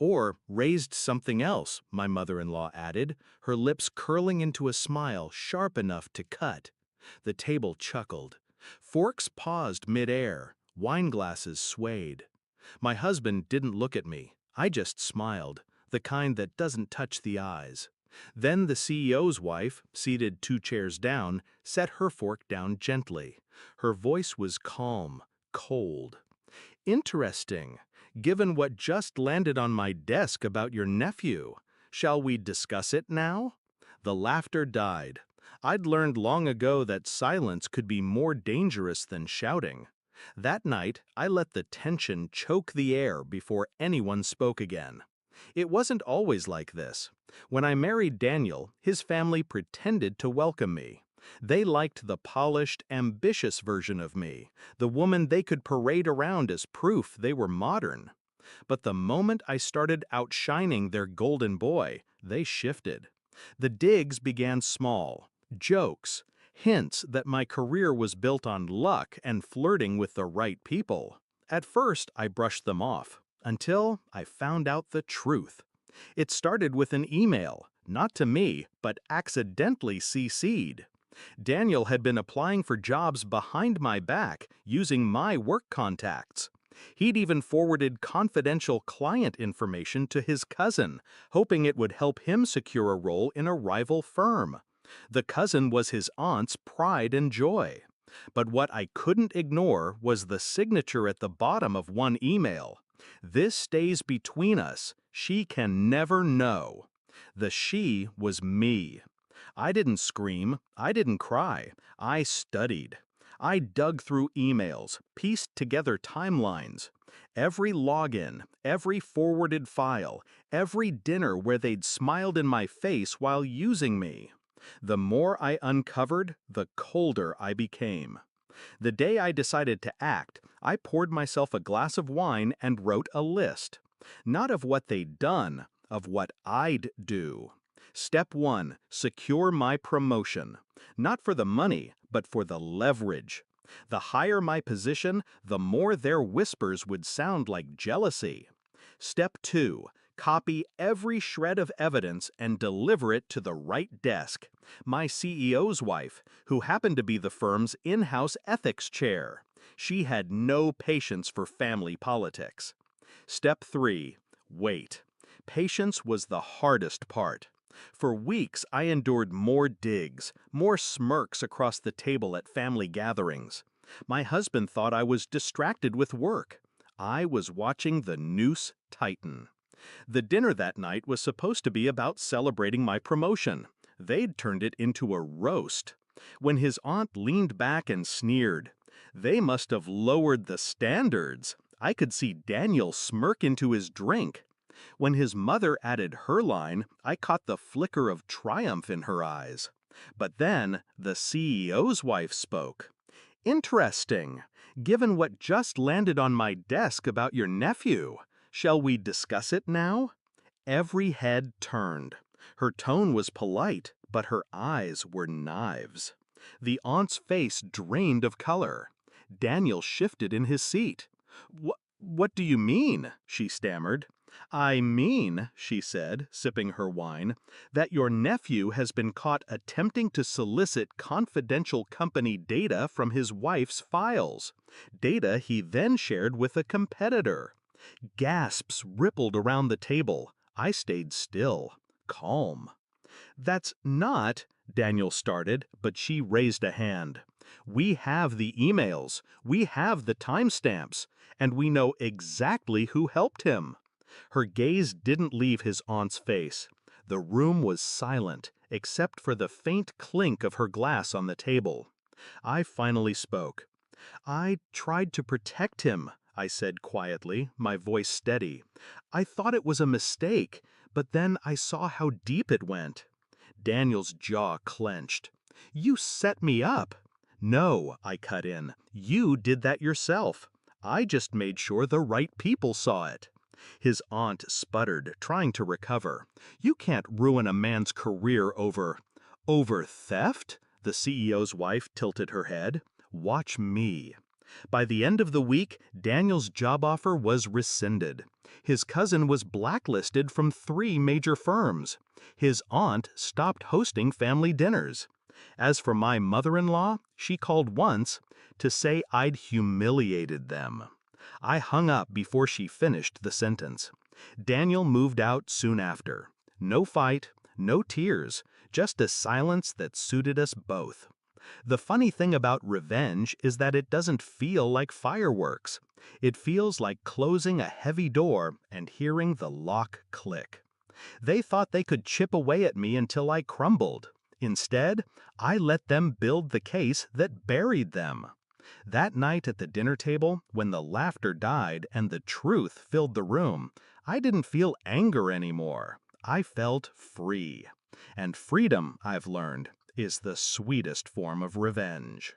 Or raised something else, my mother-in-law added, her lips curling into a smile sharp enough to cut. The table chuckled. Forks paused mid-air, wine glasses swayed. My husband didn't look at me. I just smiled, the kind that doesn't touch the eyes. Then the CEO's wife, seated 2 chairs down, set her fork down gently. Her voice was calm, cold. Interesting. Given what just landed on my desk about your nephew, shall we discuss it now? The laughter died. I'd learned long ago that silence could be more dangerous than shouting. That night, I let the tension choke the air before anyone spoke again. It wasn't always like this. When I married Daniel, his family pretended to welcome me. They liked the polished, ambitious version of me, the woman they could parade around as proof they were modern. But the moment I started outshining their golden boy, they shifted. The digs began small, jokes, hints that my career was built on luck and flirting with the right people. At first, I brushed them off, until I found out the truth. It started with an email, not to me, but accidentally CC'd. Daniel had been applying for jobs behind my back, using my work contacts. He'd even forwarded confidential client information to his cousin, hoping it would help him secure a role in a rival firm. The cousin was his aunt's pride and joy. But what I couldn't ignore was the signature at the bottom of one email. "This stays between us. She can never know." The she was me. I didn't scream, I didn't cry, I studied. I dug through emails, pieced together timelines. Every login, every forwarded file, every dinner where they'd smiled in my face while using me. The more I uncovered, the colder I became. The day I decided to act, I poured myself a glass of wine and wrote a list. Not of what they'd done, of what I'd do. Step 1, secure my promotion. Not for the money, but for the leverage. The higher my position, the more their whispers would sound like jealousy. Step 2, copy every shred of evidence and deliver it to the right desk. My CEO's wife, who happened to be the firm's in-house ethics chair. She had no patience for family politics. Step 3, wait. Patience was the hardest part. For weeks, I endured more digs, more smirks across the table at family gatherings. My husband thought I was distracted with work. I was watching the noose tighten. The dinner that night was supposed to be about celebrating my promotion. They'd turned it into a roast. When his aunt leaned back and sneered, "They must have lowered the standards." I could see Daniel smirk into his drink. When his mother added her line, I caught the flicker of triumph in her eyes. But then the CEO's wife spoke. "Interesting. Given what just landed on my desk about your nephew, shall we discuss it now?" Every head turned. Her tone was polite, but her eyes were knives. The aunt's face drained of color. Daniel shifted in his seat. What do you mean?" she stammered. "I mean," she said, sipping her wine, "that your nephew has been caught attempting to solicit confidential company data from his wife's files, data he then shared with a competitor." Gasps rippled around the table. I stayed still, calm. "That's not," Daniel started, but she raised a hand. "We have the emails, we have the timestamps, and we know exactly who helped him." Her gaze didn't leave his aunt's face. The room was silent, except for the faint clink of her glass on the table. I finally spoke. "I tried to protect him," I said quietly, my voice steady. "I thought it was a mistake, but then I saw how deep it went." Daniel's jaw clenched. "You set me up." "No," I cut in. "You did that yourself. I just made sure the right people saw it." His aunt sputtered, trying to recover. "You can't ruin a man's career over theft?" The CEO's wife tilted her head. "Watch me." By the end of the week, Daniel's job offer was rescinded. His cousin was blacklisted from 3 major firms. His aunt stopped hosting family dinners. As for my mother-in-law, she called once to say I'd humiliated them. I hung up before she finished the sentence. Daniel moved out soon after. No fight, no tears, just a silence that suited us both. The funny thing about revenge is that it doesn't feel like fireworks. It feels like closing a heavy door and hearing the lock click. They thought they could chip away at me until I crumbled. Instead, I let them build the case that buried them. That night at the dinner table, when the laughter died and the truth filled the room, I didn't feel anger anymore. I felt free. And freedom, I've learned, is the sweetest form of revenge.